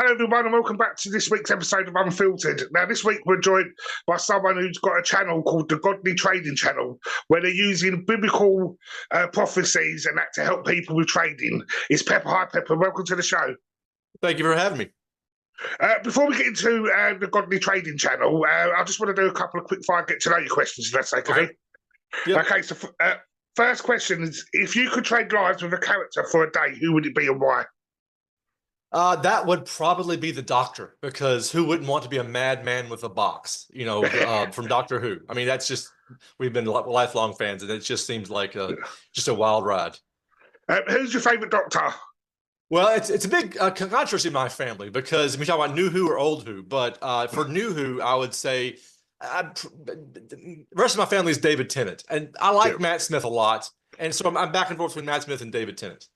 Hello, everyone, and welcome back to this week's episode of Unfiltered. Now, this week we're joined by someone who's got a channel called the Godly Trading Channel, where they're using biblical prophecies and that to help people with trading. It's Pepper. Hi, Pepper. Welcome to the show. Thank you for having me. Before we get into the Godly Trading Channel, I just want to do a couple of quick fire get to know you questions, if that's okay. Okay. Yep. Okay, so first question is, if you could trade lives with a character for a day, who would it be and why? That would probably be the Doctor, because who wouldn't want to be a madman with a box, from Doctor Who? I mean, that's just, we've been lifelong fans, and it just seems like just a wild ride. Who's your favourite Doctor? Well, it's a big controversy in my family, because we talk about New Who or Old Who, but for New Who, I would say the rest of my family is David Tennant, and I like Matt Smith a lot, and so I'm back and forth between Matt Smith and David Tennant.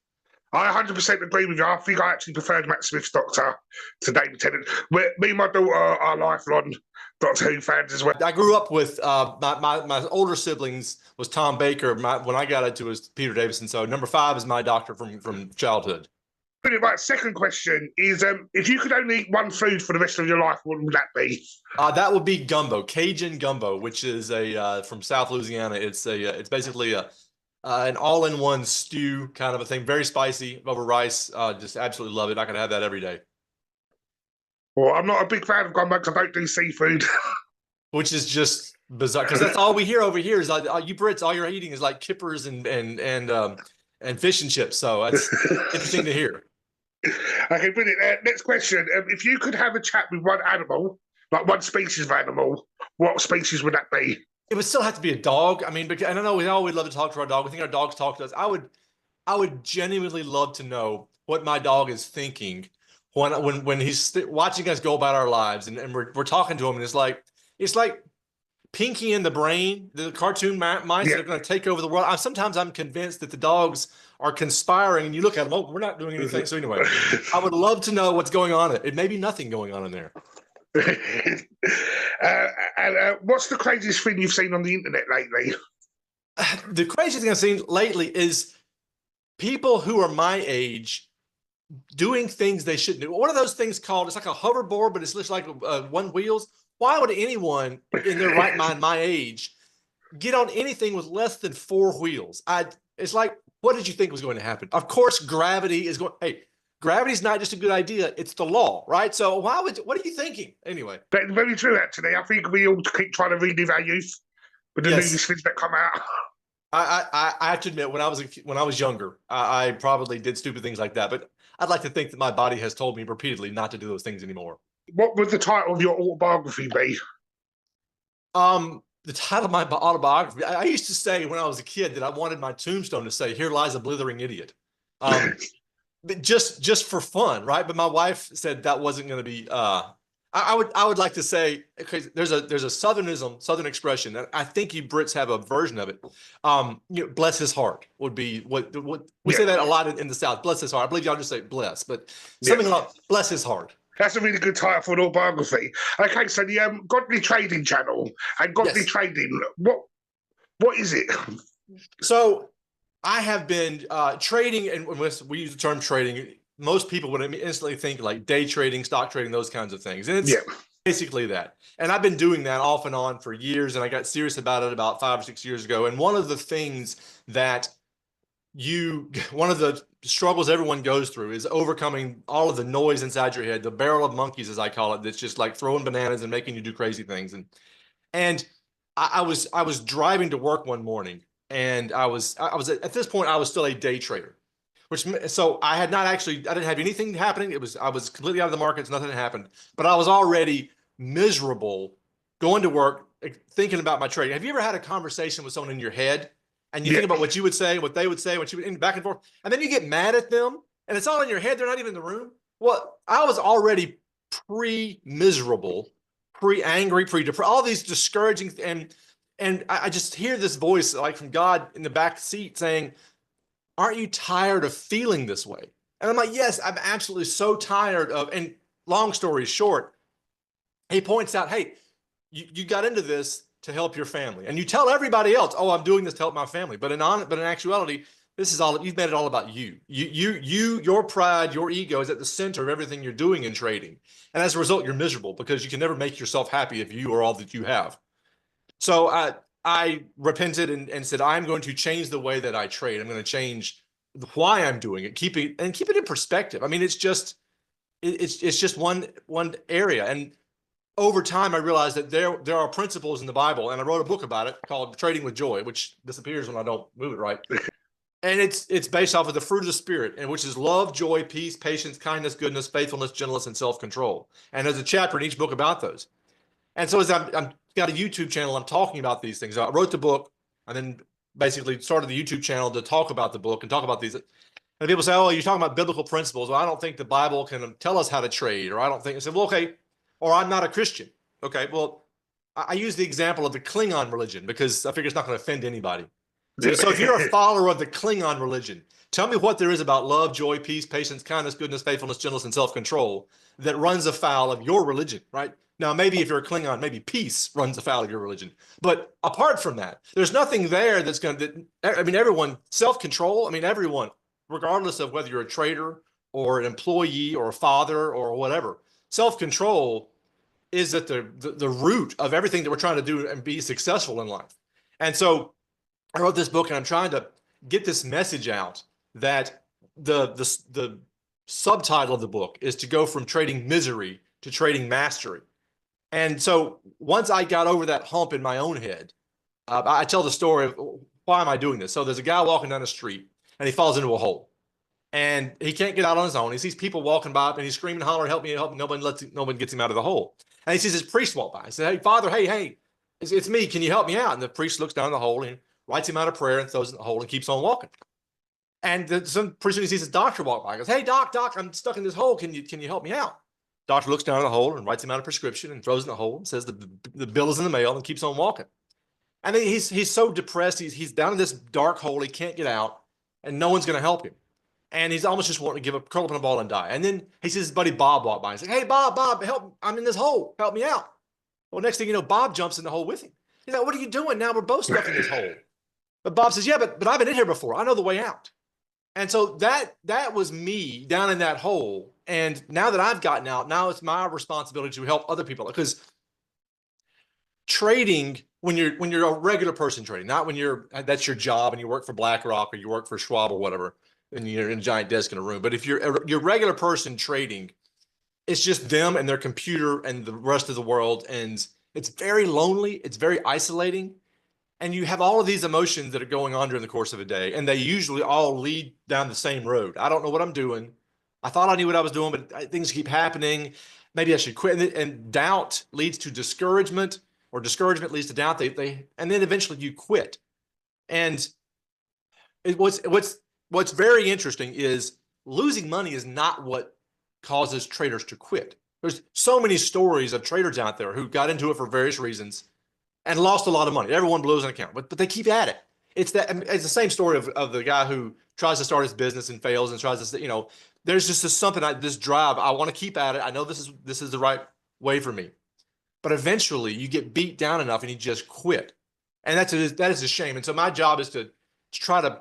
I 100% agree with you. I think I actually preferred Matt Smith's Doctor to David Tennant. Me and my daughter are lifelong Doctor Who fans as well. I grew up with my older siblings was Tom Baker. When I got into it was Peter Davison. So number 5 is my Doctor from childhood. Brilliant. Right, second question is, if you could only eat one food for the rest of your life, what would that be? That would be gumbo, Cajun gumbo, which is from South Louisiana. It's basically an all-in-one stew kind of a thing, very spicy over rice. Just absolutely love it. I could have that every day. Well, I'm not a big fan of gumbo because I don't do seafood. Which is just bizarre, because that's all we hear over here is like, you Brits, all you're eating is like kippers and fish and chips. So that's interesting to hear. Okay, brilliant. Next question. If you could have a chat with one animal, like one species of animal, what species would that be? It would still have to be a dog. I mean, because I don't know, we always love to talk to our dog. We think our dogs talk to us. I would genuinely love to know what my dog is thinking when he's watching us go about our lives, and we're talking to him, and it's like Pinky and the Brain, the cartoon mice that are going to take over the world. Sometimes I'm convinced that the dogs are conspiring, and you look at them, oh, we're not doing anything. So anyway, I would love to know what's going on. It may be nothing going on in there. And what's the craziest thing you've seen on the internet lately? The craziest thing I've seen lately is people who are my age doing things they shouldn't do. What are those things called? It's like a hoverboard, but it's just like one wheels. Why would anyone in their right mind, my age, get on anything with less than 4 wheels? It's like, what did you think was going to happen? Of course, gravity is going. Hey, gravity's not just a good idea; it's the law, right? So what are you thinking anyway? That's very true, actually. I think we all keep trying to relive our youth with the new things that come out. I have to admit, when I was younger, I probably did stupid things like that. But I'd like to think that my body has told me repeatedly not to do those things anymore. What would the title of your autobiography be? The title of my autobiography, I used to say when I was a kid that I wanted my tombstone to say, "Here lies a blithering idiot." But just for fun, right? But my wife said that wasn't going to be. I would like to say, because there's a Southern expression, and I think you Brits have a version of it. Bless his heart would be what we say that a lot in the South. Bless his heart. I believe y'all just say bless, but something like bless his heart. That's a really good title for an autobiography. Okay, so the Godly Trading Channel and Godly Trading, what is it? So I have been trading, and when we use the term trading, most people would instantly think like day trading, stock trading, those kinds of things. And it's basically that. And I've been doing that off and on for years, and I got serious about it about 5 or 6 years ago. And one of the things that one of the struggles everyone goes through is overcoming all of the noise inside your head, the barrel of monkeys, as I call it, that's just like throwing bananas and making you do crazy things. And I was driving to work one morning, and I was at this point I was still a day trader, so I didn't have anything happening. I was completely out of the markets, nothing had happened, but I was already miserable going to work thinking about my trading. Have you ever had a conversation with someone in your head? And you think about what you would say, what they would say, what you would back and forth, and then you get mad at them, and it's all in your head. They're not even in the room. Well, I was already pre-miserable, pre-angry, pre-depressed, all these discouraging, and I just hear this voice like from God in the back seat saying, "Aren't you tired of feeling this way?" And I'm like, "Yes, I'm absolutely so tired of." And long story short, he points out, "Hey, you got into this to help your family, and you tell everybody else, oh, I'm doing this to help my family. But in actuality, this is all, you've made it all about you. Your pride, your ego is at the center of everything you're doing in trading. And as a result, you're miserable because you can never make yourself happy if you are all that you have. So I repented and said, I'm going to change the way that I trade. I'm going to change why I'm doing it, keep it in perspective. I mean, it's just one area. And over time, I realized that there are principles in the Bible, and I wrote a book about it called Trading with Joy, which disappears when I don't move it right. And it's based off of the fruit of the Spirit, and which is love, joy, peace, patience, kindness, goodness, faithfulness, gentleness, and self-control. And there's a chapter in each book about those. And so as I'm got a YouTube channel, I'm talking about these things. I wrote the book and then basically started the YouTube channel to talk about the book and talk about these. And people say, oh, you're talking about biblical principles. Well, I don't think the Bible can tell us how to trade, or I don't think. I said, well, okay, or I'm not a Christian. Okay, well, I use the example of the Klingon religion because I figure it's not going to offend anybody. So if you're a follower of the Klingon religion, tell me what there is about love, joy, peace, patience, kindness, goodness, faithfulness, gentleness, and self-control that runs afoul of your religion, right? Now, maybe if you're a Klingon, maybe peace runs afoul of your religion. But apart from that, there's nothing there that's going to, I mean, everyone, self-control, I mean, everyone, regardless of whether you're a trader or an employee or a father or whatever, self-control is at the root of everything that we're trying to do and be successful in life. And so I wrote this book, and I'm trying to get this message out that the subtitle of the book is to go from trading misery to trading mastery. And so once I got over that hump in my own head, I tell the story of why am I doing this? So there's a guy walking down the street, and he falls into a hole, and he can't get out on his own. He sees people walking by, and he's screaming, hollering, help me, help me. Nobody gets him out of the hole. And he sees this priest walk by. He says, hey, Father, hey, it's me. Can you help me out? And the priest looks down the hole and writes him out a prayer and throws it in the hole and keeps on walking. And pretty soon he sees his doctor walk by. He goes, hey, doc, I'm stuck in this hole. Can you help me out? Doctor looks down the hole and writes him out a prescription and throws it in the hole and says the bill is in the mail and keeps on walking. And then he's so depressed. He's down in this dark hole. He can't get out, and no one's going to help him. And he's almost just wanting to give up, curl up in a ball and die. And then he sees his buddy Bob walk by. He's like, hey, Bob, help. I'm in this hole. Help me out. Well, next thing you know, Bob jumps in the hole with him. He's like, what are you doing? Now we're both stuck in this hole. But Bob says, yeah, but I've been in here before. I know the way out. And so that was me down in that hole. And now that I've gotten out, now it's my responsibility to help other people. Because trading, when you're a regular person trading, not when that's your job and you work for BlackRock or you work for Schwab or whatever, and you're in a giant desk in a room. But if you're regular person trading, it's just them and their computer and the rest of the world. And it's very lonely. It's very isolating. And you have all of these emotions that are going on during the course of a day, and they usually all lead down the same road. I don't know what I'm doing. I thought I knew what I was doing, but things keep happening. Maybe I should quit. And doubt leads to discouragement, or discouragement leads to doubt. And then eventually you quit. And what's very interesting is losing money is not what causes traders to quit. There's so many stories of traders out there who got into it for various reasons and lost a lot of money. Everyone blows an account, but they keep at it. It's the same story of the guy who tries to start his business and fails and tries to, there's just this drive. I want to keep at it. I know this is the right way for me, but eventually you get beat down enough and you just quit. And that is a shame. And so my job is to try to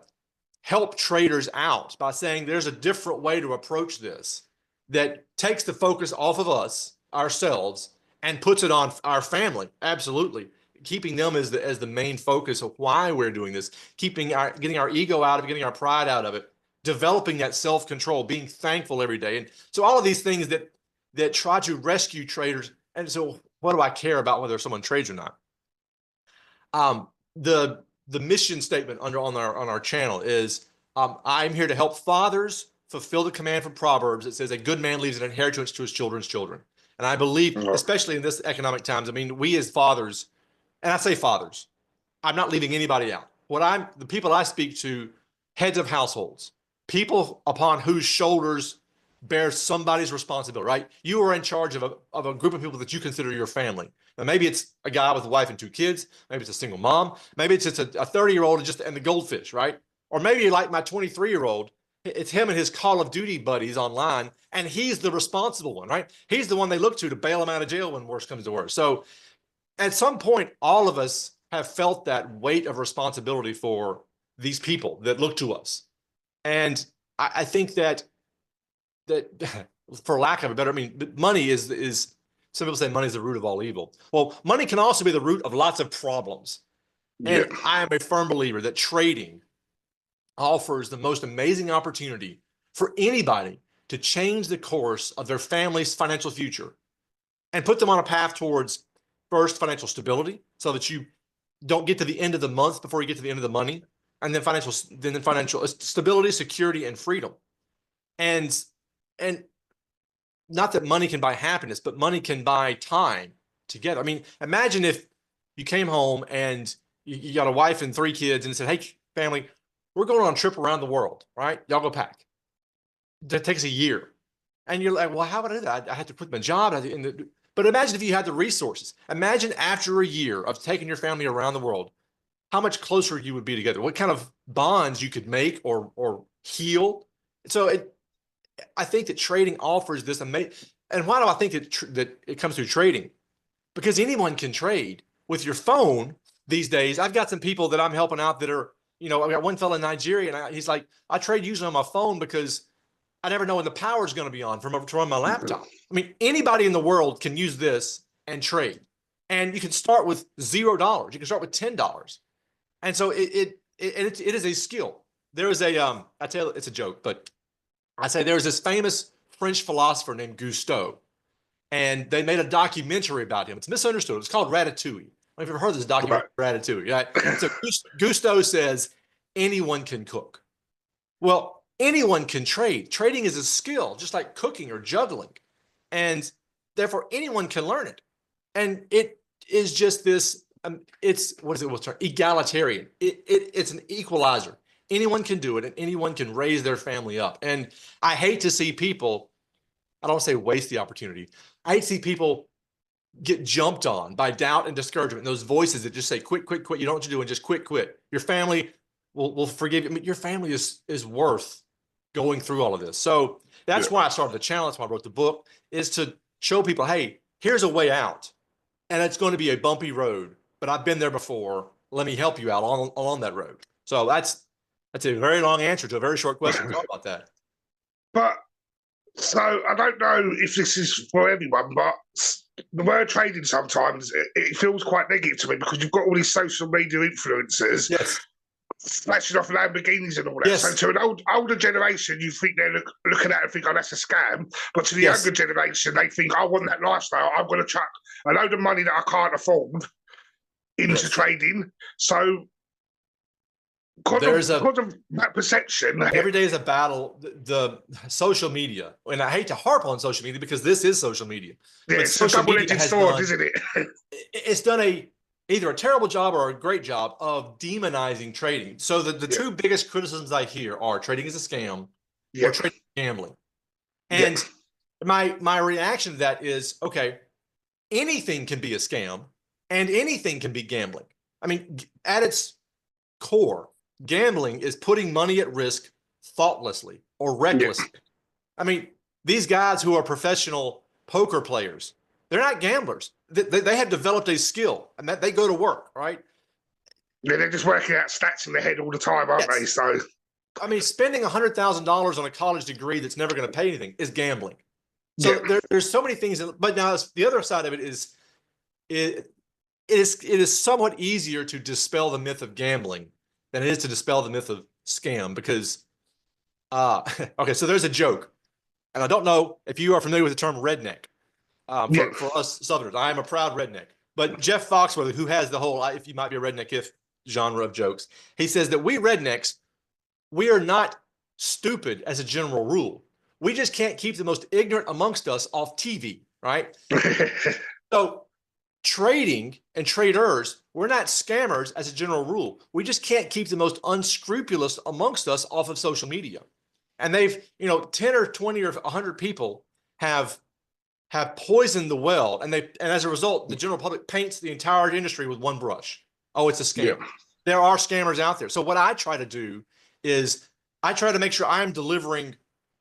help traders out by saying there's a different way to approach this that takes the focus off of us, ourselves, and puts it on our family. Absolutely. Keeping them as the main focus of why we're doing this, getting our ego out of it, getting our pride out of it, developing that self-control, being thankful every day. And so all of these things that try to rescue traders. And so what do I care about whether someone trades or not? The mission statement on our channel is, I'm here to help fathers fulfill the command from Proverbs that says a good man leaves an inheritance to his children's children. And I believe, especially in this economic times, I mean, we as fathers, and I say fathers, I'm not leaving anybody out. The people I speak to, heads of households, people upon whose shoulders bears somebody's responsibility, right? You are in charge of a group of people that you consider your family. Now, maybe it's a guy with a wife and 2 kids. Maybe it's a single mom. Maybe it's just a 30-year-old and the goldfish, right? Or maybe like my 23-year-old, it's him and his Call of Duty buddies online, and he's the responsible one, right? He's the one they look to bail him out of jail when worse comes to worse. So at some point, all of us have felt that weight of responsibility for these people that look to us. And I think that for lack of a better, I mean, money is some people say money is the root of all evil. Well, money can also be the root of lots of problems. Yeah. And I am a firm believer that trading offers the most amazing opportunity for anybody to change the course of their family's financial future and put them on a path towards, first, financial stability, so that you don't get to the end of the month before you get to the end of the money, and then financial stability, security, and freedom. And not that money can buy happiness, but money can buy time together. I mean, imagine if you came home and you got a wife and 3 kids and said, "Hey, family, we're going on a trip around the world, right? Y'all go pack." That takes a year. And you're like, "Well, how would I do that? I had to quit my job." But imagine if you had the resources. Imagine after a year of taking your family around the world, how much closer you would be together, what kind of bonds you could make or heal. So I think that trading offers this amazing. And why do I think that it comes through trading? Because anyone can trade with your phone these days. I've got some people that I'm helping out that are, I got one fellow in Nigeria, and he's like, "I trade usually on my phone because I never know when the power is going to be on to run my laptop." I mean, anybody in the world can use this and trade. And you can start with $0. You can start with $10. And so it is a skill. There is I tell you, it's a joke, but I say there's this famous French philosopher named Gusteau, and they made a documentary about him. It's misunderstood. It's called Ratatouille. I don't know if you've ever heard of this documentary, Ratatouille. Right? So Gusteau says anyone can cook. Well, anyone can trade. Trading is a skill, just like cooking or juggling. And therefore, anyone can learn it. And it is just this, it's, what is it? What's it? Egalitarian. It's an equalizer. Anyone can do it, and anyone can raise their family up. And I hate to see people, I don't want to say waste the opportunity. I hate to see people get jumped on by doubt and discouragement, and those voices that just say, "Quit, quit, quit. You know what you're doing. Just quit, quit." Your family will forgive you. I mean, your family is worth going through all of this. So that's why I started the channel. That's why I wrote the book, is to show people, hey, here's a way out. And it's going to be a bumpy road, but I've been there before. Let me help you out along that road. So that's a very long answer to a very short question. Talk about that. But so I don't know if this is for everyone, but the word trading sometimes it feels quite negative to me, because you've got all these social media influencers. Yes. Flashing off Lamborghinis and all that. Yes. So to an older generation, you think they're looking at it and think, "Oh, that's a scam." But to the younger generation, they think, "I want that lifestyle. I'm going to chuck a load of money that I can't afford into trading." So because of that perception, every day is a battle. The social media, and I hate to harp on social media because this is social media. Yeah, it's a double-edged sword, isn't it? It's done either a terrible job or a great job of demonizing trading. So the two biggest criticisms I hear are trading is a scam or trading is gambling. And my reaction to that is, okay, anything can be a scam and anything can be gambling. I mean, at its core, gambling is putting money at risk thoughtlessly or recklessly. I mean, these guys who are professional poker players, they're not gamblers. They have developed a skill, and that they go to work, right? Yeah, they're just working out stats in their head all the time, aren't they? So, I mean, spending $100,000 on a college degree that's never going to pay anything is gambling. So there's so many things. But now the other side of it is, it is somewhat easier to dispel the myth of gambling than it is to dispel the myth of scam, because, okay, so there's a joke, and I don't know if you are familiar with the term redneck. For us Southerners, I am a proud redneck. But Jeff Foxworthy, who has the whole "if you might be a redneck if" genre of jokes, he says that we rednecks, we are not stupid as a general rule. We just can't keep the most ignorant amongst us off TV, right? So trading and traders, we're not scammers as a general rule. We just can't keep the most unscrupulous amongst us off of social media. And they've, 10 or 20 or 100 people have poisoned the well, and as a result, the general public paints the entire industry with one brush. Oh, it's a scam. There are scammers out there. So what I try to do is I try to make sure I'm delivering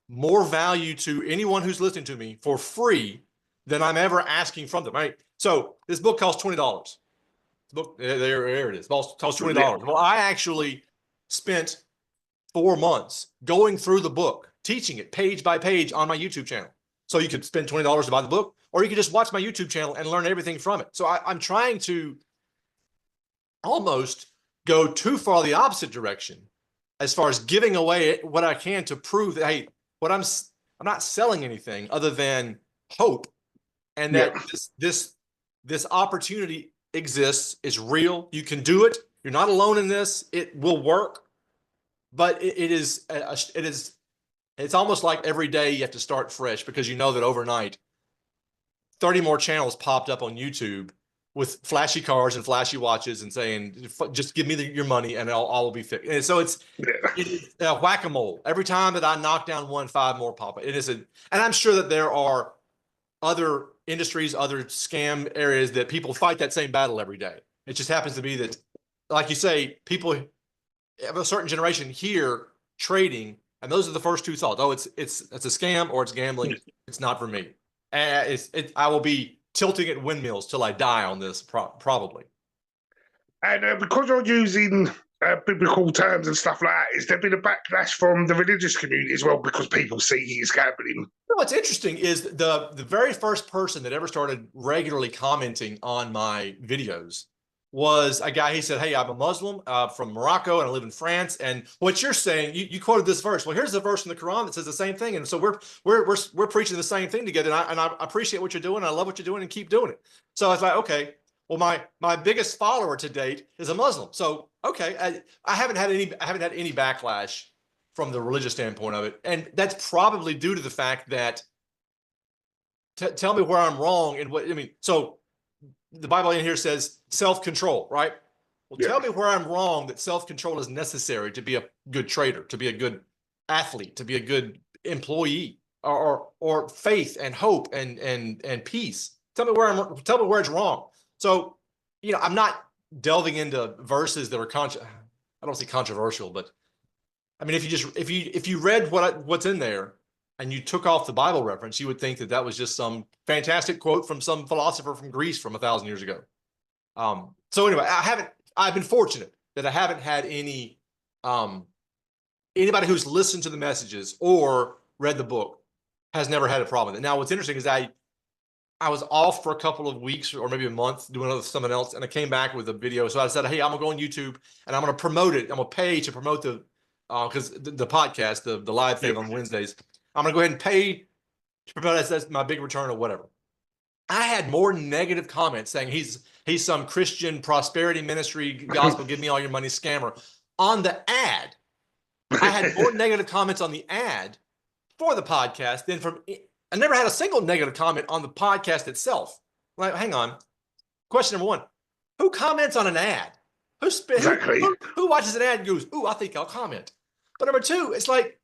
more value to anyone who's listening to me for free than I'm ever asking from them, right? So this book costs $20. The book, there it is. It costs $20. Well, I actually spent 4 months going through the book, teaching it page by page on my YouTube channel. So you could spend $20 to buy the book, or you could just watch my YouTube channel and learn everything from it. So I'm trying to almost go too far the opposite direction as far as giving away what I can to prove that, hey, I'm not selling anything other than hope, and that this opportunity exists, is real. You can do it. You're not alone in this. It will work. But it's almost like every day you have to start fresh, because you know that overnight 30 more channels popped up on YouTube with flashy cars and flashy watches and saying, just give me your money and all will be fixed. And so it's whack-a-mole. Every time that I knock down one, 5 more pop up. And I'm sure that there are other industries, other scam areas that people fight that same battle every day. It just happens to be that, like you say, people of a certain generation hear trading, and those are the first 2 thoughts. Oh, it's a scam, or it's gambling. It's not for me. And I will be tilting at windmills till I die on this, probably. And because you're using biblical terms and stuff like that, has there been a backlash from the religious community as well, because people see he's gambling? What's interesting is the very first person that ever started regularly commenting on my videos was a guy. He said, hey, I'm a Muslim from Morocco, and I live in France. And what you're saying, you quoted this verse. Well, here's the verse in the Quran that says the same thing. And so we're preaching the same thing together. And I appreciate what you're doing. I love what you're doing, and keep doing it. So I was like, okay, well, my biggest follower to date is a Muslim. So, okay, I haven't had any backlash from the religious standpoint of it. And that's probably due to the fact that, tell me where I'm wrong. And what, I mean, so the Bible in here says self-control, right? Well, tell me where I'm wrong that self-control is necessary to be a good trader, to be a good athlete, to be a good employee, or faith and hope and peace. Tell me where it's wrong. So, I'm not delving into verses that are I don't say controversial, but I mean, if you read what's in there and you took off the Bible reference, you would think that that was just some fantastic quote from some philosopher from Greece from 1,000 years ago. So anyway, I've been fortunate that I haven't had anybody who's listened to the messages or read the book has never had a problem with it. Now, what's interesting is I was off for a couple of weeks or maybe a month doing something else, and I came back with a video. So I said, hey, I'm gonna go on YouTube and I'm gonna promote it. I'm gonna pay to promote because the podcast, the live thing on Wednesdays. I'm gonna go ahead and pay to promote it. That's my big return or whatever. I had more negative comments saying he's some Christian prosperity ministry gospel, give me all your money scammer on the ad. I had more negative comments on the ad for the podcast than from. I never had a single negative comment on the podcast itself. Like, hang on. Question number 1: who comments on an ad? Who watches an ad and goes, "Ooh, I think I'll comment"? But number 2, it's like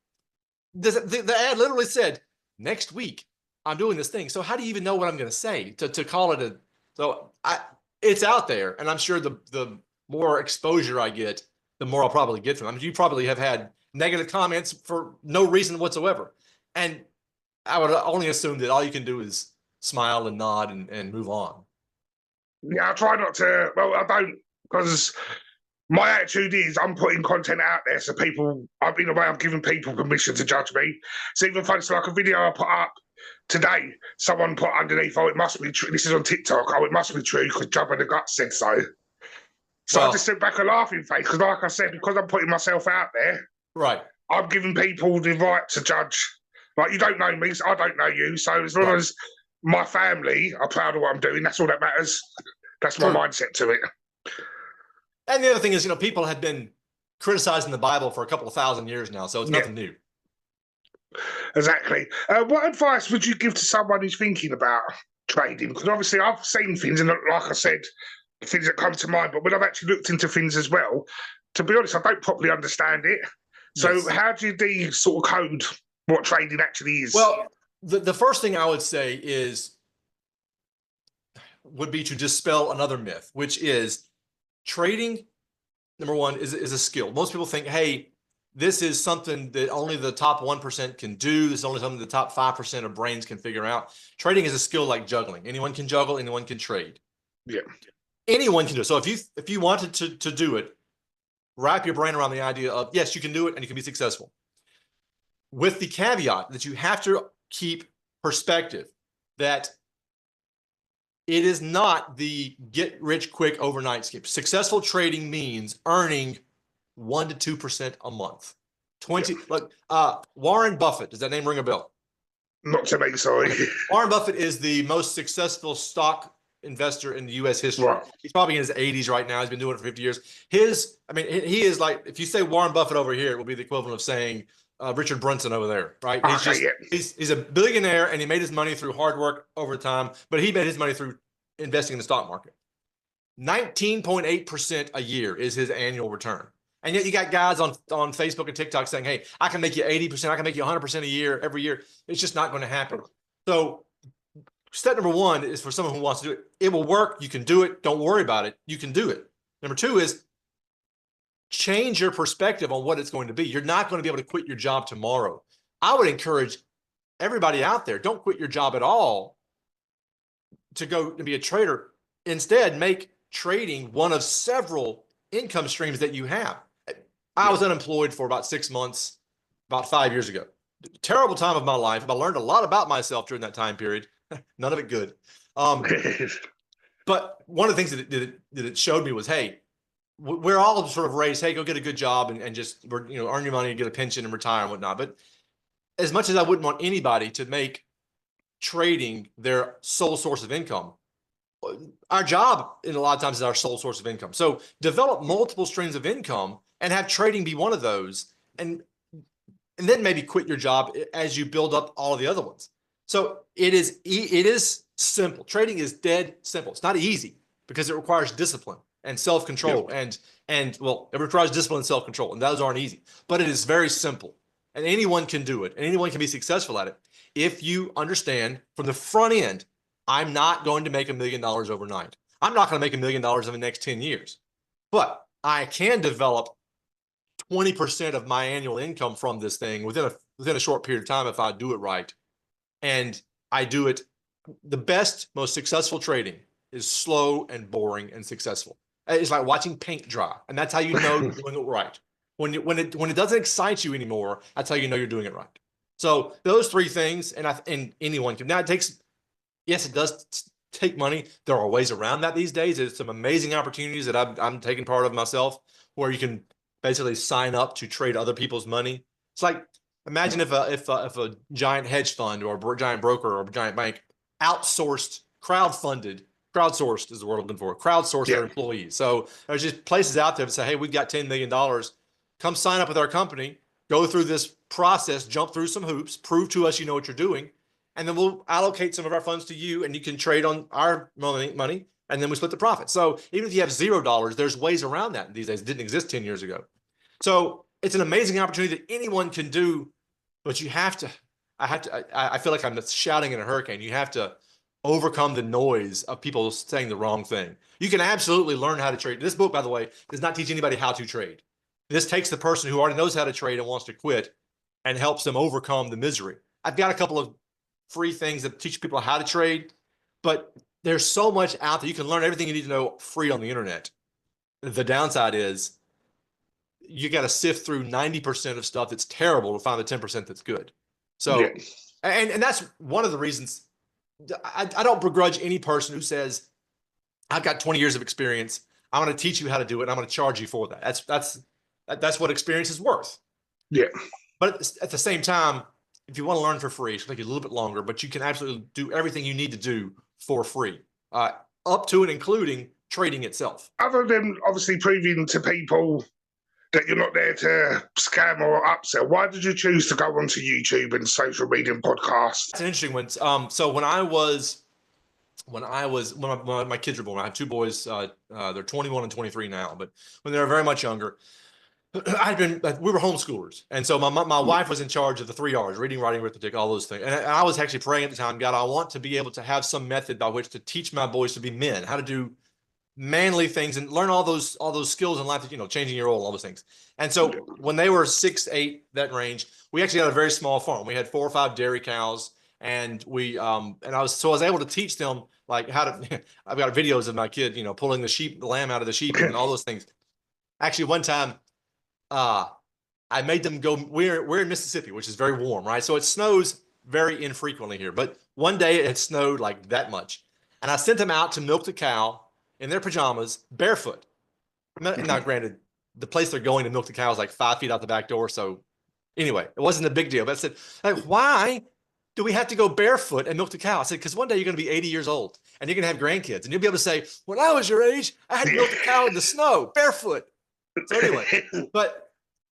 the ad literally said, "Next week I'm doing this thing." So how do you even know what I'm going to say to call it a? So it's out there, and I'm sure the more exposure I get, the more I'll probably get from them. I mean, you probably have had negative comments for no reason whatsoever, and I would only assume that all you can do is smile and nod and move on. Yeah, I try not to. Well, I don't, because my attitude is I'm putting content out there, so in a way, I'm giving people permission to judge me. So even if like a video I put up today, someone put underneath, "Oh, it must be true." This is on TikTok. "Oh, it must be true because Jabba the Gut said so." So I just sit back a laughing face, because, like I said, because I'm putting myself out there, right? I'm giving people the right to judge. Like, you don't know me, so I don't know you. So as long as my family are proud of what I'm doing, that's all that matters. That's my mindset to it. And the other thing is, people had been criticizing the Bible for a couple of 1,000 years now, so it's nothing new. Exactly. What advice would you give to someone who's thinking about trading? Because obviously I've seen things, and like I said, things that come to mind, but when I've actually looked into things as well, to be honest, I don't properly understand it. So how do you sort of code what trading actually is? Well, the first thing I would say would be to dispel another myth, which is trading, number 1, is a skill. Most people think, hey, this is something that only the top 1% can do. This is only something the top 5% of brains can figure out. Trading is a skill like juggling. Anyone can juggle, anyone can trade. Yeah. Anyone can do it. So if you wanted to do it, wrap your brain around the idea of, yes, you can do it and you can be successful. With the caveat that you have to keep perspective that it is not the get rich quick overnight scheme. Successful trading means earning 1% to 2% a month. 20. Yeah. Look, Warren Buffett. Does that name ring a bell? Not to me, sorry. Warren Buffett is the most successful stock investor in the U.S. history. Right. He's probably in his 80s right now. He's been doing it for 50 years. He is like, if you say Warren Buffett over here, it will be the equivalent of saying Richard Branson over there, right? He's a billionaire, and he made his money through hard work over time, but he made his money through investing in the stock market. 19.8% a year is his annual return. And yet you got guys on Facebook and TikTok saying, hey, I can make you 80%, I can make you 100% a year, every year. It's just not going to happen. So step number one is for someone who wants to do it. It will work. You can do it. Don't worry about it. You can do it. Number two is change your perspective on what it's going to be. You're not going to be able to quit your job tomorrow. I would encourage everybody out there, don't quit your job at all to go and be a trader. Instead, make trading one of several income streams that you have. I was unemployed for about 6 months, about 5 years ago. Terrible time of my life. I learned a lot about myself during that time period. None of it good. But one of the things that it showed me was, hey, we're all sort of raised, hey, go get a good job and just earn your money and get a pension and retire and whatnot. But as much as I wouldn't want anybody to make trading their sole source of income, our job in a lot of times is our sole source of income. So develop multiple streams of income and have trading be one of those, and then maybe quit your job as you build up all of the other ones. So it is simple. Trading is dead simple. It's not easy because it requires discipline and self-control. Yep. And well, it requires discipline and self-control, and those aren't easy, but it is very simple, and anyone can do it, and anyone can be successful at it if you understand from the front end, I'm not going to make $1 million overnight. I'm not going to make $1 million in the next 10 years, but I can develop 20% of my annual income from this thing within a short period of time if I do it right. And I do it. The best, most successful trading is slow and boring and successful. It's like watching paint dry, and that's how you know you're doing it right. When it doesn't excite you anymore, that's how you know you're doing it right. So those three things, and anyone can. Now it takes, yes, it does take money. There are ways around that these days. There's some amazing opportunities that I'm taking part of myself, where you can basically sign up to trade other people's money. It's like, imagine if a giant hedge fund or a giant broker or a giant bank crowdsourced is the word I'm looking for, crowdsource their employees. So there's just places out there that say, hey, we've got $10 million. Come sign up with our company, go through this process, jump through some hoops, prove to us you know what you're doing, and then we'll allocate some of our funds to you, and you can trade on our money, and then we split the profit. So even if you have $0, there's ways around that these days. It didn't exist 10 years ago. So it's an amazing opportunity that anyone can do, but you have to, I feel like I'm shouting in a hurricane. You have to overcome the noise of people saying the wrong thing. You can absolutely learn how to trade. This book, by the way, does not teach anybody how to trade. This takes the person who already knows how to trade and wants to quit and helps them overcome the misery. I've got a couple of free things that teach people how to trade, but there's so much out there. You can learn everything you need to know free on the internet. The downside is you got to sift through 90% of stuff that's terrible to find the 10% that's good. So, and that's one of the reasons I don't begrudge any person who says, I've got 20 years of experience. I'm going to teach you how to do it, and I'm going to charge you for that. That's what experience is worth. Yeah. But at the same time, if you want to learn for free, it'll take you a little bit longer, but you can absolutely do everything you need to do for free, up to and including trading itself. Other than obviously proving to people that you're not there to scam or upsell, why did you choose to go onto YouTube and social media and podcasts? That's an interesting one. So when my kids were born, I have two boys. They're 21 and 23 now, but when they were very much younger, we were homeschoolers. And so my wife was in charge of the 3 R's: reading, writing, arithmetic, all those things. And I was actually praying at the time, God, I want to be able to have some method by which to teach my boys to be men, how to do manly things and learn all those skills in life, that, changing your oil, all those things. And so when they were 6, 8, that range, we actually had a very small farm. We had 4 or 5 dairy cows, and I was able to teach them like how to, I've got videos of my kid, pulling the lamb out of the sheep and all those things. Actually, one time I made them go. We're in Mississippi, which is very warm, right? So it snows very infrequently here. But one day it had snowed like that much, and I sent them out to milk the cow in their pajamas, barefoot. Now, granted, the place they're going to milk the cow is like 5 feet out the back door. So anyway, it wasn't a big deal. But I said, like, why do we have to go barefoot and milk the cow? I said, because one day you're going to be 80 years old and you're going to have grandkids, and you'll be able to say, when I was your age, I had to milk the cow in the snow barefoot. So anyway, but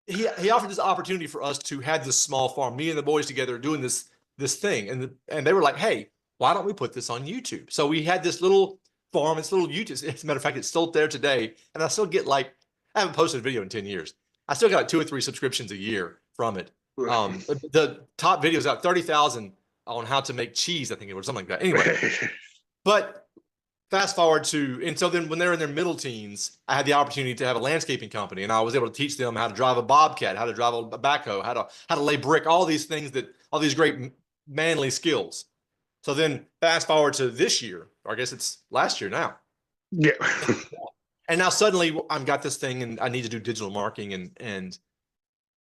he offered this opportunity for us to have this small farm, me and the boys together doing this thing, and they were like, hey, why don't we put this on YouTube? So we had this little farm, it's little YouTube. As a matter of fact, it's still there today, and I still get like, I haven't posted a video in 10 years. I still got like 2 or 3 subscriptions a year from it. The top videos got 30,000 on how to make cheese, I think it was something like that. Anyway, but fast forward to, and so then when they're in their middle teens, I had the opportunity to have a landscaping company, and I was able to teach them how to drive a bobcat, how to drive a backhoe, how to lay brick, all these things, all these great manly skills. So then fast forward to this year, or I guess it's last year now. Yeah. And now suddenly I've got this thing and I need to do digital marketing, and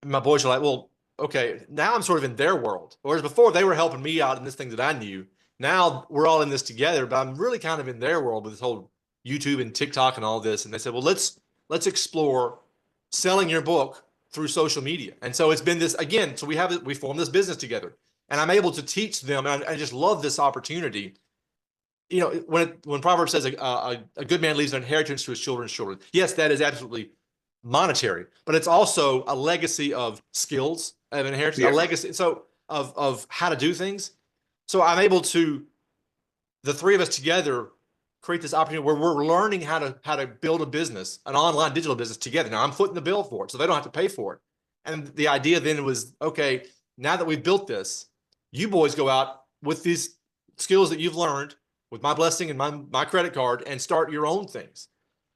my boys are like, well, okay, now I'm sort of in their world. Whereas before they were helping me out in this thing that I knew. Now we're all in this together, but I'm really kind of in their world with this whole YouTube and TikTok and all this. And they said, well, let's explore selling your book through social media. And so it's been this again. So we formed this business together, and I'm able to teach them. And I just love this opportunity. You know, when Proverbs says a good man leaves an inheritance to his children's children. Yes, that is absolutely monetary, but it's also a legacy of skills, of inheritance, a legacy. So of how to do things. So I'm able to, the three of us together, create this opportunity where we're learning how to build a business, an online digital business together. Now I'm footing the bill for it, so they don't have to pay for it. And the idea then was, okay, now that we've built this, you boys go out with these skills that you've learned with my blessing and my credit card and start your own things.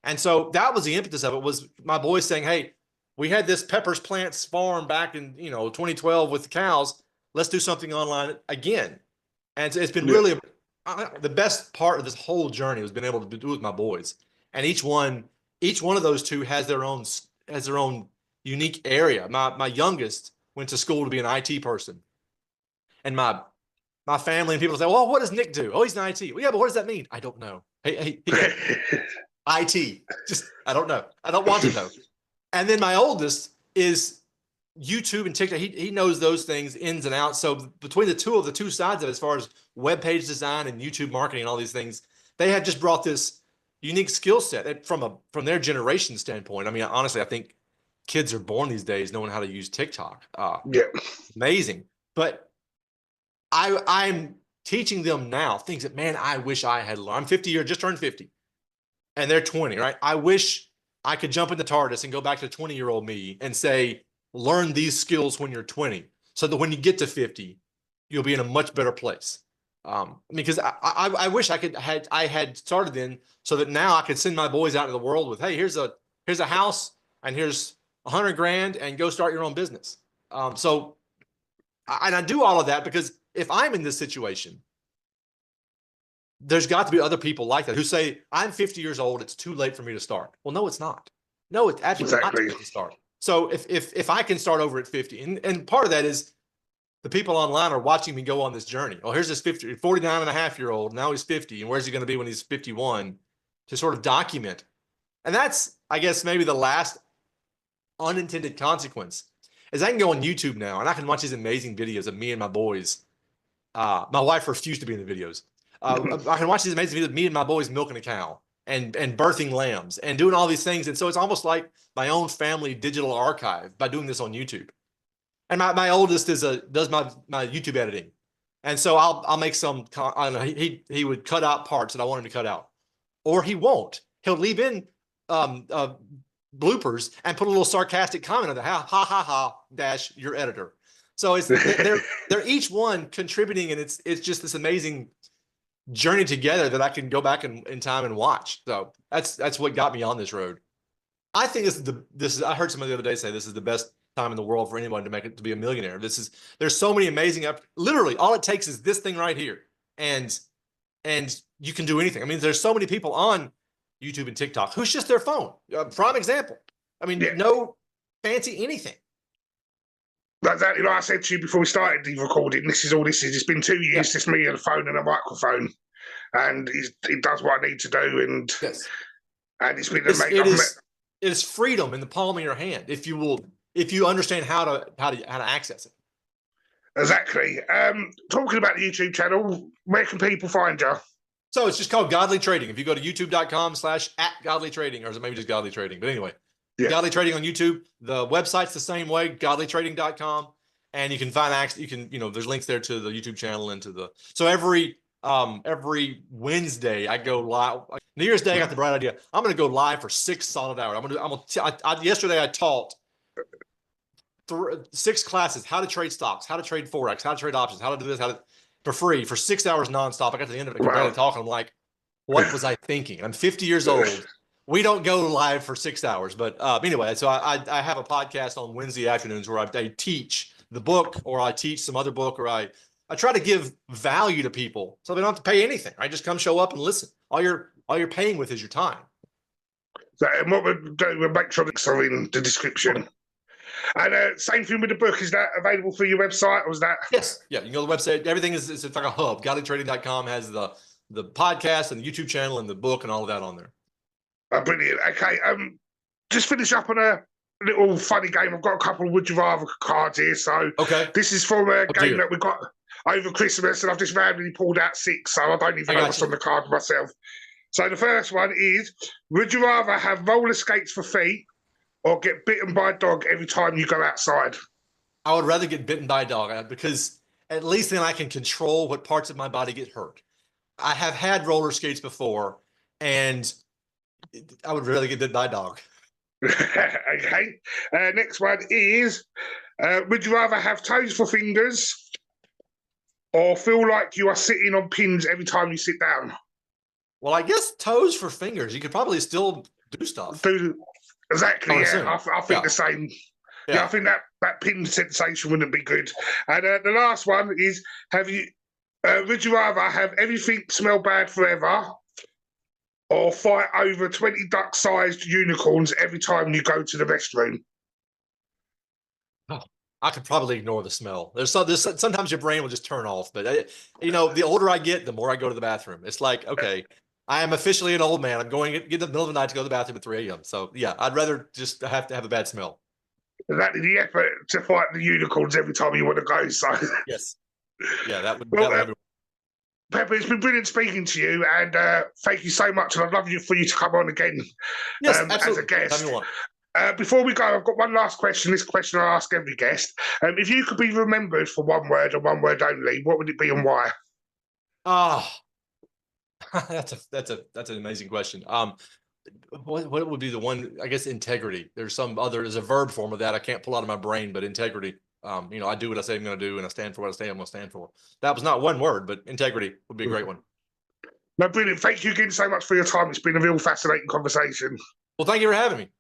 And so that was the impetus of it, was my boys saying, hey, we had this Pepper's Plants farm back in 2012 with the cows. Let's do something online again. And it's been really the best part of this whole journey has been able to do with my boys. And each one of those two has their own unique area. My youngest went to school to be an IT person, and my family and people say, well, what does Nick do? Oh, he's an IT. Well, yeah, but what does that mean? I don't know. Hey, IT. Just, I don't know. I don't want to know. And then my oldest is YouTube and TikTok. He knows those things ins and outs. So between the two sides of it, as far as web page design and YouTube marketing and all these things, they have just brought this unique skill set from their generation standpoint. I mean, honestly, I think kids are born these days knowing how to use TikTok. Amazing. But I'm teaching them now things that, man, I wish I had learned. I'm 50 years, just turned 50, and they're 20, right? I wish I could jump in the TARDIS and go back to 20-year-old me and say, learn these skills when you're 20, so that when you get to 50, you'll be in a much better place. Because I wish I had started then, so that now I could send my boys out into the world with, hey, here's a house and here's $100,000 and go start your own business. So I do all of that because if I'm in this situation, there's got to be other people like that who say, I'm 50 years old, it's too late for me to start. Well, no, it's not. No, it's absolutely not too late to start. So if I can start over at 50, and part of that is the people online are watching me go on this journey. Oh, here's this 49 and a half year old. Now he's 50. And where's he going to be when he's 51, to sort of document? And that's, I guess, maybe the last unintended consequence is I can go on YouTube now and I can watch these amazing videos of me and my boys. My wife refused to be in the videos. I can watch these amazing videos of me and my boys milking a cow and birthing lambs and doing all these things. And so it's almost like my own family digital archive by doing this on YouTube. And my oldest does my YouTube editing. And so I'll make some, I don't know, he would cut out parts that I want him to cut out, or he won't. He'll leave in bloopers and put a little sarcastic comment on the ha ha ha dash your editor. So it's they're each one contributing, and it's just this amazing journey together that I can go back in time and watch. So that's what got me on this road. I think this is I heard somebody the other day say this is the best time in the world for anyone to be a millionaire. There's so many amazing literally all it takes is this thing right here, and you can do anything. I mean, there's so many people on YouTube and TikTok who's just their phone. Prime example. I mean, no fancy anything. Exactly like I said to you before we started the recording, this is all this is. It's been 2 years, just me and a phone and a microphone, and it does what I need to do. And yes, and it's been amazing. It is freedom in the palm of your hand if you understand how to access it. Exactly. Talking about the YouTube channel, where can people find you? So it's just called Godly Trading. If you go to youtube.com/@godlytrading, or is it maybe just Godly Trading? But anyway, Godly Trading on YouTube. The website's the same way, godlytrading.com. And you can find there's links there to the YouTube channel and to so every Wednesday I go live. New Year's Day, I got the bright idea. I'm going to go live for 6 solid hours. Yesterday I taught 6 classes: how to trade stocks, how to trade Forex, how to trade options, how to do this, for free for 6 hours nonstop. I got to the end of it, barely talking. I'm like, what was I thinking? I'm 50 years old. We don't go live for 6 hours, but anyway, so I have a podcast on Wednesday afternoons where I teach the book, or I teach some other book, or I try to give value to people so they don't have to pay anything. I just come show up and listen. All you're paying with is your time. So, and what we'll do, we'll make sure it's in the description. And same thing with the book. Is that available through your website, or is that? Yes. Yeah, you can go to the website. Everything is it's like a hub. Godlytrading.com has the podcast and the YouTube channel and the book and all of that on there. Brilliant. Okay. Just finish up on a little funny game. I've got a couple of Would You Rather cards here. So this is from a game that we got over Christmas, and I've just randomly pulled out 6, so I don't even know what's on the card myself. So the first one is: would you rather have roller skates for feet or get bitten by a dog every time you go outside? I would rather get bitten by a dog, because at least then I can control what parts of my body get hurt. I have had roller skates before, and I would rather get bitten by a dog. Okay. Next one is: would you rather have toes for fingers or feel like you are sitting on pins every time you sit down? Well, I guess toes for fingers. You could probably still do stuff. Exactly, I think the same. Yeah, I think that pin sensation wouldn't be good. And the last one is: would you rather have everything smell bad forever or fight over 20 duck-sized unicorns every time you go to the restroom? Oh, I could probably ignore the smell. There's sometimes your brain will just turn off. But the older I get, the more I go to the bathroom. It's like, okay, I am officially an old man. I'm going in the middle of the night to go to the bathroom at 3 a.m. So yeah, I'd rather just have to have a bad smell. Exactly, the effort to fight the unicorns every time you want to go. So yes, yeah, that would be. Pepper, it's been brilliant speaking to you, and thank you so much. And I'd love for you to come on again as a guest. Before we go, I've got one last question. This question I ask every guest. If you could be remembered for one word and one word only, what would it be and why? That's an amazing question. What would be the one? I guess integrity. There's a verb form of that I can't pull out of my brain, but integrity. I do what I say I'm going to do, and I stand for what I say I'm going to stand for. That was not one word, but integrity would be a great one. No, brilliant. Thank you again so much for your time. It's been a real fascinating conversation. Well, thank you for having me.